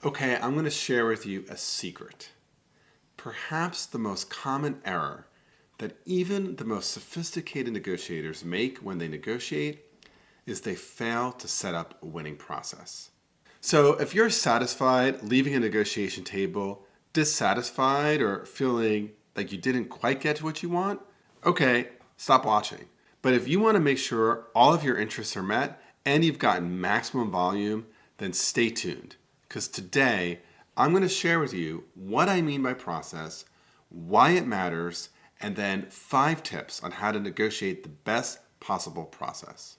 Okay, I'm going to share with you a secret. Perhaps the most common error that even the most sophisticated negotiators make when they negotiate is they fail to set up a winning process. So if you're satisfied leaving a negotiation table, dissatisfied, or feeling like you didn't quite get to what you want, okay, stop watching. But if you want to make sure all of your interests are met and you've gotten maximum volume, then stay tuned. Because today, I'm going to share with you what I mean by process, why it matters, and then 5 tips on how to negotiate the best possible process.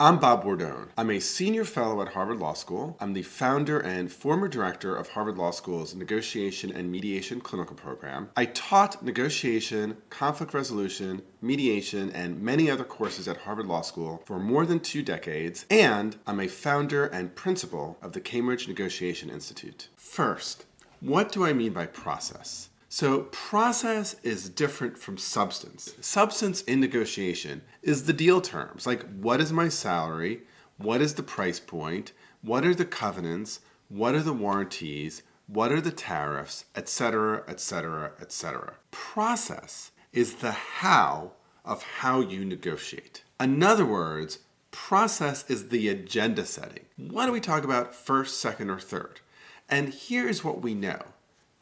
I'm Bob Bordone. I'm a senior fellow at Harvard Law School. I'm the founder and former director of Harvard Law School's Negotiation and Mediation Clinical Program. I taught negotiation, conflict resolution, mediation, and many other courses at Harvard Law School for more than 2 decades, and I'm a founder and principal of the Cambridge Negotiation Institute. First, what do I mean by process? So process is different from substance. Substance in negotiation is the deal terms, like what is my salary, what is the price point, what are the covenants, what are the warranties, what are the tariffs, etc., etc., etc. Process is the how of how you negotiate. In other words, process is the agenda setting. What do we talk about first, second, or third? And here's what we know.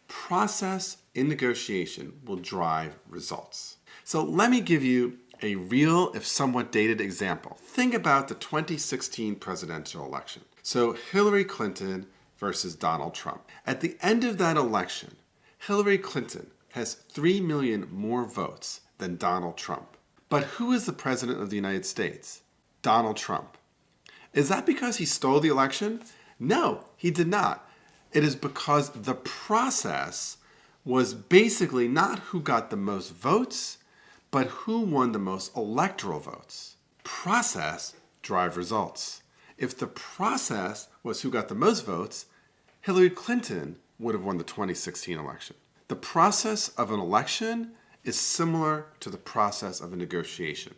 Process in negotiation will drive results. So let me give you a real, if somewhat dated example. Think about the 2016 presidential election. So Hillary Clinton versus Donald Trump. At the end of that election, Hillary Clinton has 3 million more votes than Donald Trump. But who is the president of the United States? Donald Trump. Is that because he stole the election? No, he did not. It is because the process was basically not who got the most votes, but who won the most electoral votes. Process drive results. If the process was who got the most votes, Hillary Clinton would have won the 2016 election. The process of an election is similar to the process of a negotiation.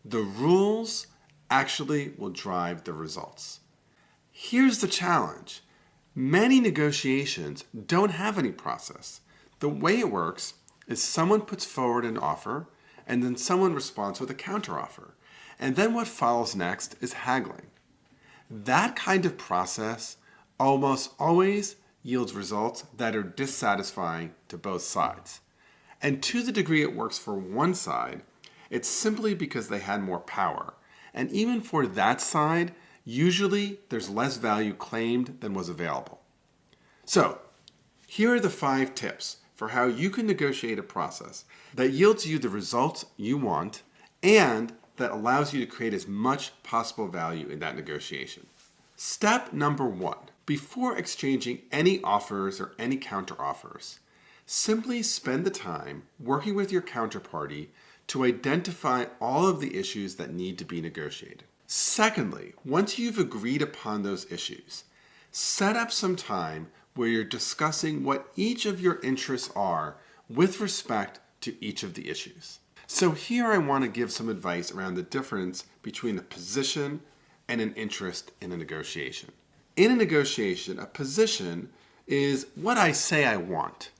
The rules actually will drive the results. Here's the challenge. Many negotiations don't have any process. The way it works is someone puts forward an offer and then someone responds with a counteroffer. And then what follows next is haggling. That kind of process almost always yields results that are dissatisfying to both sides. And to the degree it works for one side, it's simply because they had more power. And even for that side, usually there's less value claimed than was available. So, here are the 5 tips for how you can negotiate a process that yields you the results you want and that allows you to create as much possible value in that negotiation. Step number 1. Before exchanging any offers or any counteroffers, simply spend the time working with your counterparty to identify all of the issues that need to be negotiated. Secondly, once you've agreed upon those issues, set up some time where you're discussing what each of your interests are with respect to each of the issues. So here I want to give some advice around the difference between a position and an interest in a negotiation. In a negotiation, a position is what I say I want,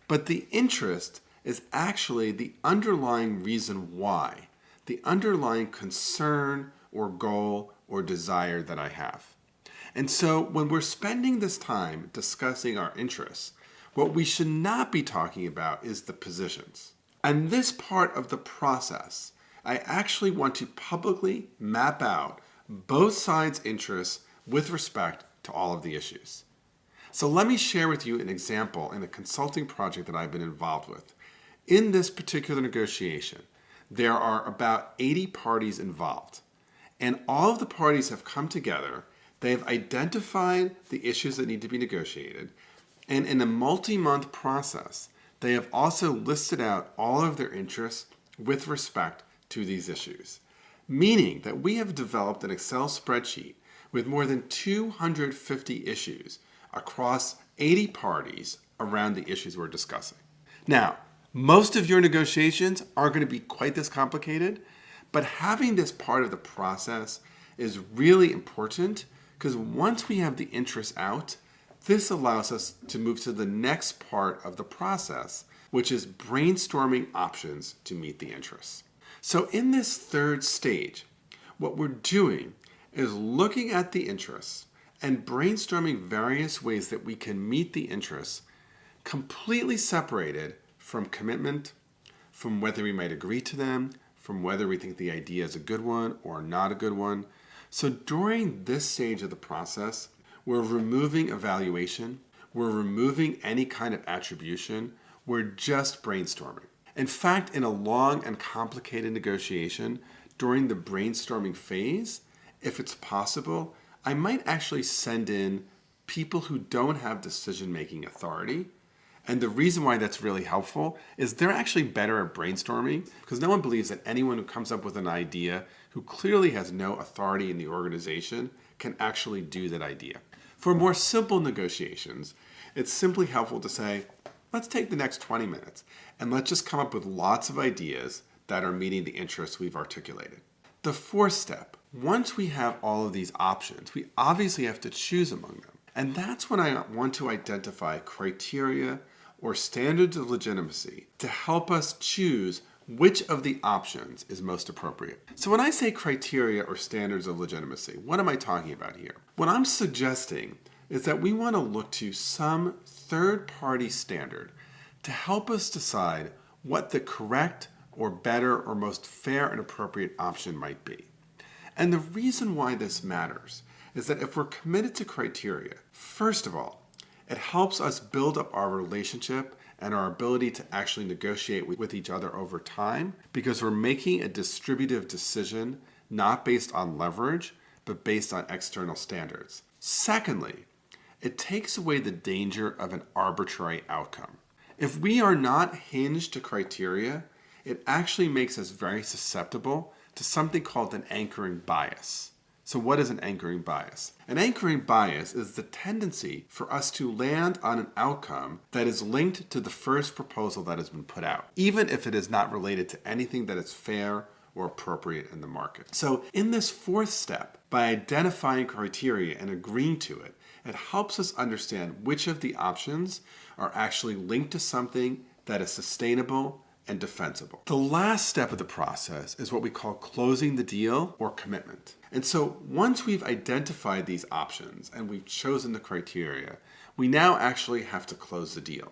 but the interest is actually the underlying reason why, the underlying concern or goal or desire that I have. And so when we're spending this time discussing our interests, what we should not be talking about is the positions. And this part of the process, I actually want to publicly map out both sides' interests with respect to all of the issues. So let me share with you an example in a consulting project that I've been involved with. In this particular negotiation, there are about 80 parties involved. And all of the parties have come together, they have identified the issues that need to be negotiated, and in a multi-month process, they have also listed out all of their interests with respect to these issues. Meaning that we have developed an Excel spreadsheet with more than 250 issues across 80 parties around the issues we're discussing. Now, most of your negotiations aren't going to be quite this complicated, But having this part of the process is really important because once we have the interests out, this allows us to move to the next part of the process, which is brainstorming options to meet the interests. So in this third stage, what we're doing is looking at the interests and brainstorming various ways that we can meet the interests completely separated from commitment, from whether we might agree to them, from whether we think the idea is a good one or not a good one. So during this stage of the process, we're removing evaluation, we're removing any kind of attribution, we're just brainstorming. In fact, in a long and complicated negotiation, during the brainstorming phase, if it's possible, I might actually send in people who don't have decision-making authority. And the reason why that's really helpful is they're actually better at brainstorming because no one believes that anyone who comes up with an idea who clearly has no authority in the organization can actually do that idea. For more simple negotiations, it's simply helpful to say, let's take the next 20 minutes and let's just come up with lots of ideas that are meeting the interests we've articulated. The fourth step, once we have all of these options, we obviously have to choose among them. And that's when I want to identify criteria or standards of legitimacy to help us choose which of the options is most appropriate. So when I say criteria or standards of legitimacy, what am I talking about here? What I'm suggesting is that we want to look to some third-party standard to help us decide what the correct or better or most fair and appropriate option might be. And the reason why this matters is that if we're committed to criteria, first of all, it helps us build up our relationship and our ability to actually negotiate with each other over time because we're making a distributive decision not based on leverage, but based on external standards. Secondly, it takes away the danger of an arbitrary outcome. If we are not hinged to criteria, it actually makes us very susceptible to something called an anchoring bias. So what is an anchoring bias? An anchoring bias is the tendency for us to land on an outcome that is linked to the first proposal that has been put out, even if it is not related to anything that is fair or appropriate in the market. So in this fourth step, by identifying criteria and agreeing to it, it helps us understand which of the options are actually linked to something that is sustainable and defensible. The last step of the process is what we call closing the deal or commitment. And so once we've identified these options and we've chosen the criteria, we now actually have to close the deal.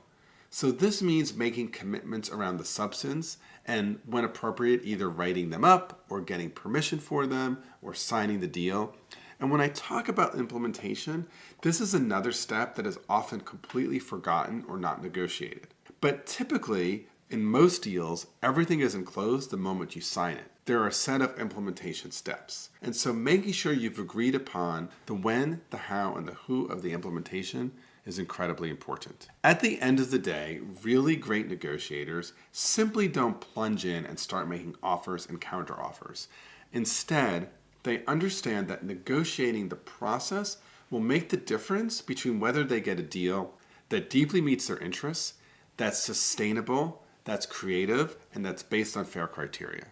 So this means making commitments around the substance and, when appropriate, either writing them up or getting permission for them or signing the deal. And when I talk about implementation, this is another step that is often completely forgotten or not negotiated. But typically, in most deals, everything is enclosed the moment you sign it. There are a set of implementation steps. And so making sure you've agreed upon the when, the how, and the who of the implementation is incredibly important. At the end of the day, really great negotiators simply don't plunge in and start making offers and counteroffers. Instead, they understand that negotiating the process will make the difference between whether they get a deal that deeply meets their interests, that's sustainable, that's creative, and that's based on fair criteria.